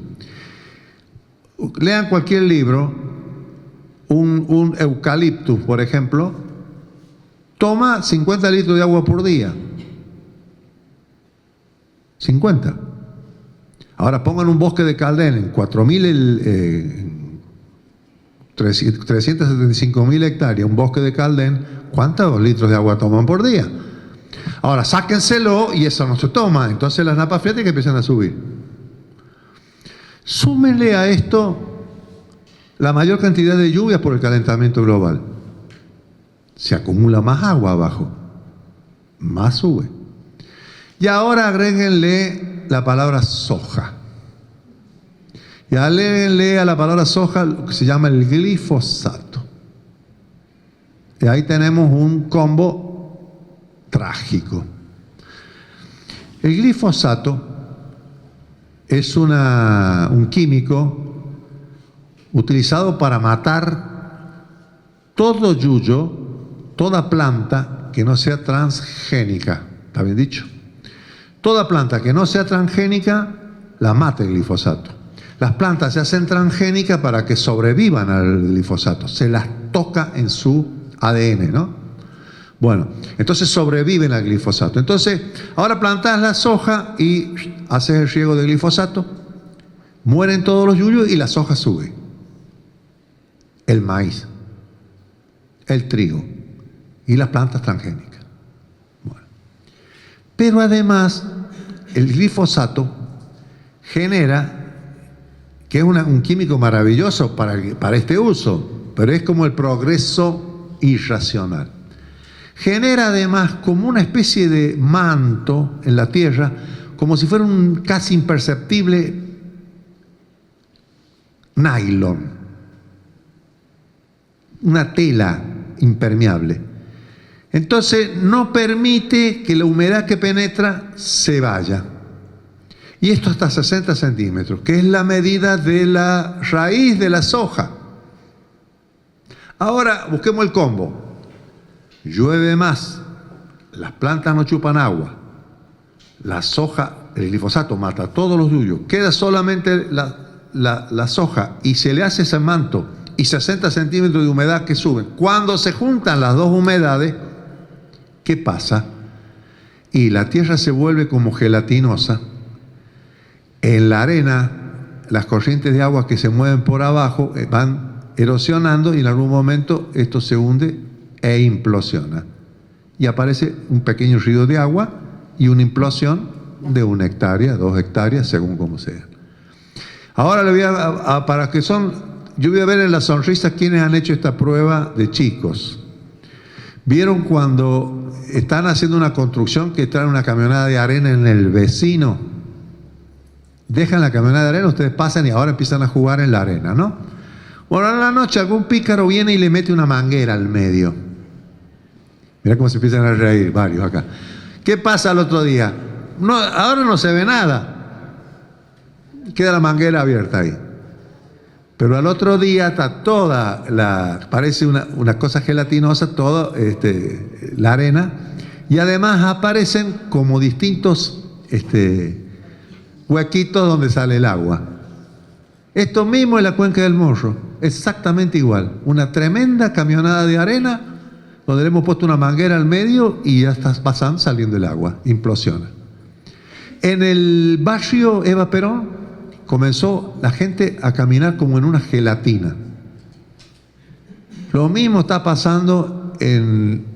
Lean cualquier libro, un eucaliptus, por ejemplo, toma 50 litros de agua por día. 50. Ahora pongan un bosque de Caldén en 375.000 hectáreas, un bosque de Caldén, ¿cuántos litros de agua toman por día? Ahora, sáquenselo y eso no se toma. Entonces las napas freáticas empiezan a subir. Súmenle a esto la mayor cantidad de lluvias por el calentamiento global. Se acumula más agua abajo, más sube. Y ahora agréguenle la palabra soja. Y agréguenle a la palabra soja lo que se llama el glifosato. Y ahí tenemos un combo trágico. El glifosato es un químico utilizado para matar todo yuyo, toda planta que no sea transgénica. ¿Está bien dicho? Toda planta que no sea transgénica la mata el glifosato. Las plantas se hacen transgénicas para que sobrevivan al glifosato. Se las toca en su ADN, ¿no? Bueno, entonces sobreviven al glifosato. Entonces, ahora plantás la soja y haces el riego de glifosato, mueren todos los yuyos y la soja sube. El maíz, el trigo y las plantas transgénicas. Bueno. Pero además, el glifosato genera, que es un químico maravilloso para este uso, pero es como el progreso irracional. Genera además como una especie de manto en la tierra, como si fuera un casi imperceptible nylon, una tela impermeable. Entonces no permite que la humedad que penetra se vaya. Y esto hasta 60 centímetros, que es la medida de la raíz de la soja. Ahora busquemos el combo. Llueve más, las plantas no chupan agua, la soja, el glifosato mata todos los yuyos, queda solamente la soja y se le hace ese manto y 60 centímetros de humedad que suben. Cuando se juntan las dos humedades, ¿qué pasa? Y la tierra se vuelve como gelatinosa. En la arena, las corrientes de agua que se mueven por abajo van erosionando y en algún momento esto se hunde e implosiona. Y aparece un pequeño río de agua y una implosión de 1 hectárea, 2 hectáreas, según como sea. Ahora le voy yo voy a ver en la sonrisa quienes han hecho esta prueba de chicos. ¿Vieron cuando están haciendo una construcción que traen una camioneta de arena en el vecino? Dejan la camioneta de arena, ustedes pasan y ahora empiezan a jugar en la arena, ¿no? Bueno, en la noche algún pícaro viene y le mete una manguera al medio. Mirá cómo se empiezan a reír varios acá. ¿Qué pasa al otro día? No, ahora no se ve nada. Queda la manguera abierta ahí. Pero al otro día está parece una cosa gelatinosa, toda la arena, y además aparecen como distintos huequitos donde sale el agua. Esto mismo es la cuenca del Morro, exactamente igual. Una tremenda camionada de arena donde le hemos puesto una manguera al medio y ya está pasando, saliendo el agua, implosiona. En el barrio Eva Perón comenzó la gente a caminar como en una gelatina. Lo mismo está pasando en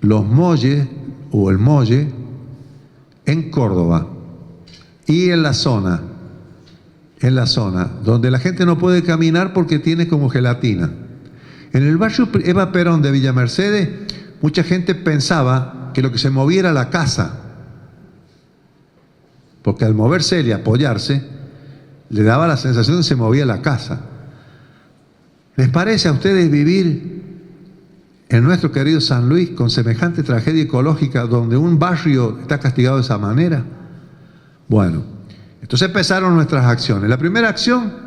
Los Molles o el Molle en Córdoba y en la zona donde la gente no puede caminar porque tiene como gelatina. En el barrio Eva Perón de Villa Mercedes, mucha gente pensaba que lo que se movía era la casa, porque al moverse él y apoyarse, le daba la sensación de que se movía la casa. ¿Les parece a ustedes vivir en nuestro querido San Luis con semejante tragedia ecológica donde un barrio está castigado de esa manera? Bueno, entonces empezaron nuestras acciones. La primera acción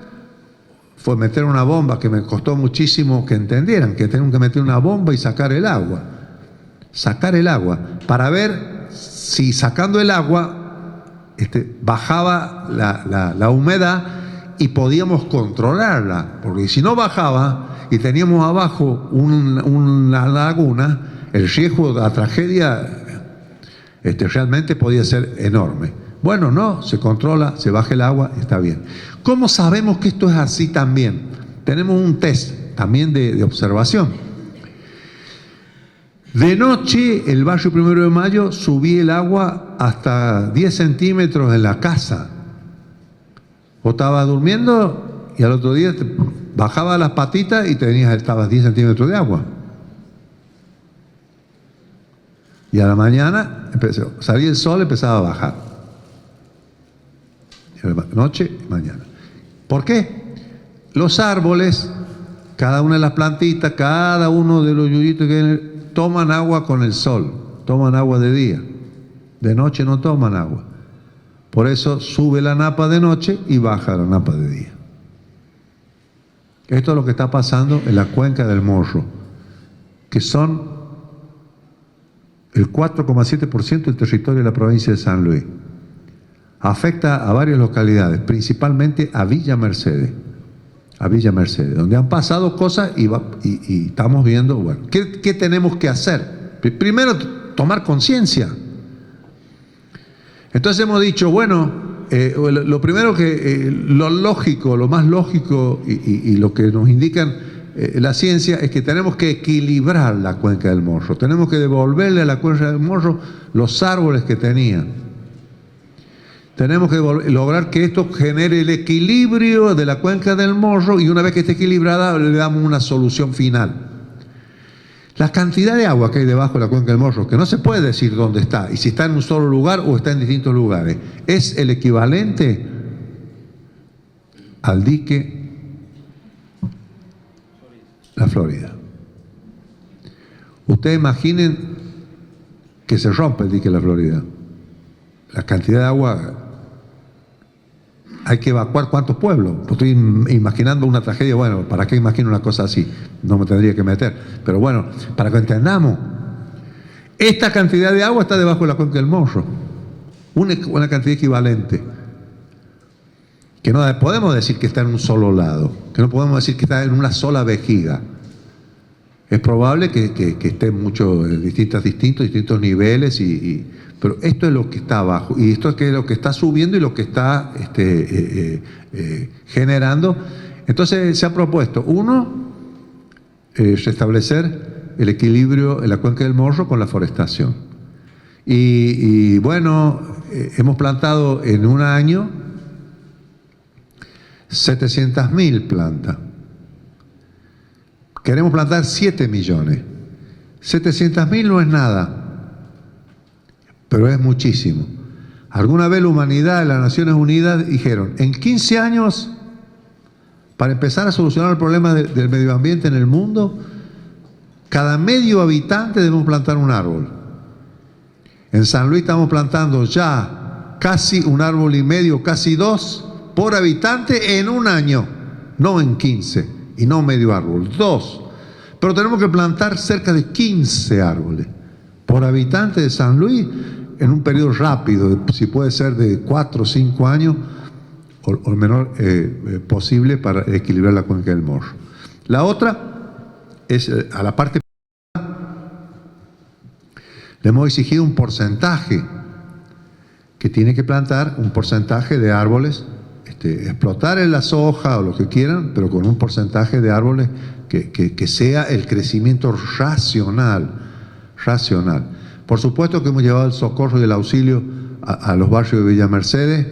fue meter una bomba, que me costó muchísimo que entendieran que tenían que meter una bomba y sacar el agua. Sacar el agua, para ver si sacando el agua bajaba la humedad y podíamos controlarla, porque si no bajaba y teníamos abajo una laguna, el riesgo de la tragedia realmente podía ser enorme. Bueno, no, se controla, se baja el agua, está bien. ¿Cómo sabemos que esto es así también? Tenemos un test también de observación. De noche, el barrio 1 de Mayo, subía el agua hasta 10 centímetros en la casa. Vos estabas durmiendo y al otro día bajaba las patitas y estabas 10 centímetros de agua. Y a la mañana salía el sol, empezaba a bajar. Noche y mañana. ¿Por qué? Los árboles, cada una de las plantitas, cada uno de los yuyitos que toman agua con el sol, toman agua de día. De noche no toman agua. Por eso sube la napa de noche y baja la napa de día. Esto es lo que está pasando en la cuenca del Morro, que son el 4,7% del territorio de la provincia de San Luis. Afecta a varias localidades, principalmente a Villa Mercedes, donde han pasado cosas y estamos viendo, bueno, ¿qué tenemos que hacer? Primero, tomar conciencia. Entonces hemos dicho, bueno, lo primero lo lógico, lo más lógico y lo que nos indican la ciencia es que tenemos que equilibrar la cuenca del Morro, tenemos que devolverle a la cuenca del Morro los árboles que tenía. Tenemos que lograr que esto genere el equilibrio de la cuenca del Morro y una vez que esté equilibrada le damos una solución final. La cantidad de agua que hay debajo de la cuenca del Morro, que no se puede decir dónde está y si está en un solo lugar o está en distintos lugares, es el equivalente al dique La Florida. Ustedes imaginen que se rompe el dique La Florida. La cantidad de agua, hay que evacuar ¿cuántos pueblos? Pues estoy imaginando una tragedia, bueno, ¿para qué imagino una cosa así? No me tendría que meter. Pero bueno, para que entendamos, esta cantidad de agua está debajo de la cuenca del Morro. Una cantidad equivalente. Que no podemos decir que está en un solo lado, que no podemos decir que está en una sola vejiga. Es probable que esté mucho en distintos niveles, pero esto es lo que está abajo, y esto es lo que está subiendo y lo que está generando. Entonces se ha propuesto, uno, restablecer el equilibrio en la cuenca del Morro con la forestación. Y bueno, hemos plantado en un año 700.000 plantas. Queremos plantar 7 millones. 700.000 no es nada, pero es muchísimo. Alguna vez la humanidad de las Naciones Unidas dijeron, en 15 años, para empezar a solucionar el problema del medio ambiente en el mundo, cada medio habitante debemos plantar un árbol. En San Luis estamos plantando ya casi un árbol y medio, casi 2 por habitante en un año, no en 15, y no medio árbol, 2. Pero tenemos que plantar cerca de 15 árboles por habitante de San Luis en un periodo rápido, si puede ser de 4 o 5 años, o el menor posible para equilibrar la cuenca del Morro. La otra es a la parte le hemos exigido un porcentaje que tiene que plantar un porcentaje de árboles, explotar en la soja o lo que quieran, pero con un porcentaje de árboles que sea el crecimiento racional. Por supuesto que hemos llevado el socorro y el auxilio a los barrios de Villa Mercedes,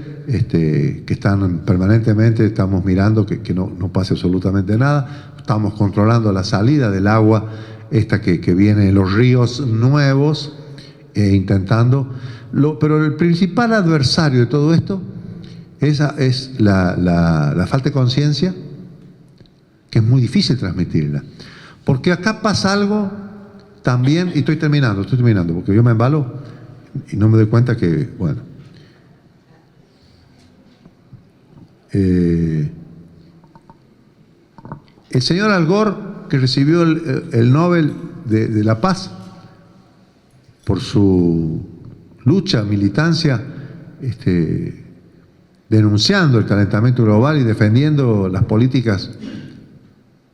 que están permanentemente, estamos mirando que no pase absolutamente nada. estamos controlando la salida del agua, esta que viene de los ríos nuevos, intentando. Pero el principal adversario de todo esto es la falta de conciencia, que es muy difícil transmitirla. Porque acá pasa algo también, y estoy terminando, porque yo me embalo y no me doy cuenta que, bueno. El señor Al Gore, que recibió el Nobel de la Paz por su lucha, militancia, denunciando el calentamiento global y defendiendo las políticas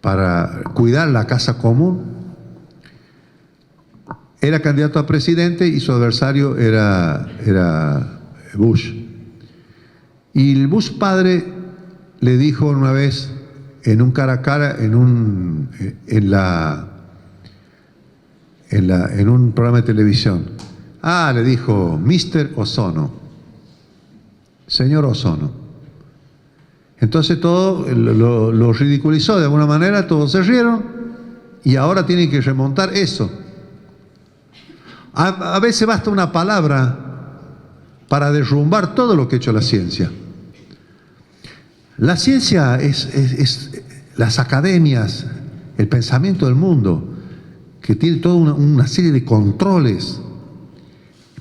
para cuidar la casa común, era candidato a presidente y su adversario era Bush. Y el Bush padre le dijo una vez en un cara a cara, en un programa de televisión, le dijo, Mr. Ozono, señor Ozono. Entonces todo lo ridiculizó de alguna manera, todos se rieron y ahora tienen que remontar eso. A veces basta una palabra para derrumbar todo lo que ha hecho la ciencia. La ciencia es las academias, el pensamiento del mundo, que tiene toda una serie de controles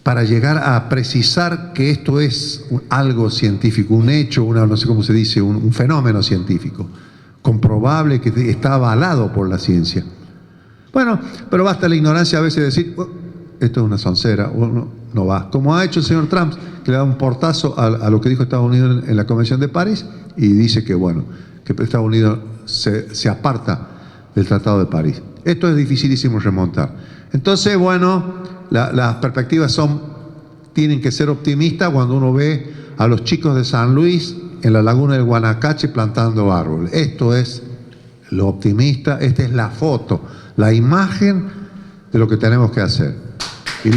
para llegar a precisar que esto es algo científico, un hecho, no sé cómo se dice, un fenómeno científico, comprobable, que está avalado por la ciencia. Bueno, pero basta la ignorancia a veces de decir, esto es una soncera, o no va. Como ha hecho el señor Trump, que le da un portazo a lo que dijo Estados Unidos en la Convención de París, y dice que, bueno, que Estados Unidos se aparta del Tratado de París. Esto es dificilísimo remontar. Entonces, bueno, las perspectivas tienen que ser optimistas cuando uno ve a los chicos de San Luis en la laguna del Guanacache plantando árboles. Esto es lo optimista, esta es la foto, la imagen de lo que tenemos que hacer. Y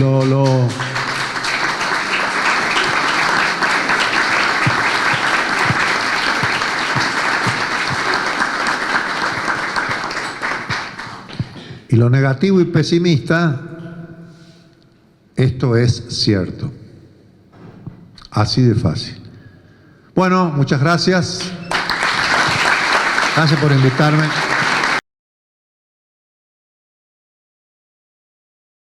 lo negativo y pesimista, esto es cierto. Así de fácil. Bueno, muchas gracias. Gracias por invitarme.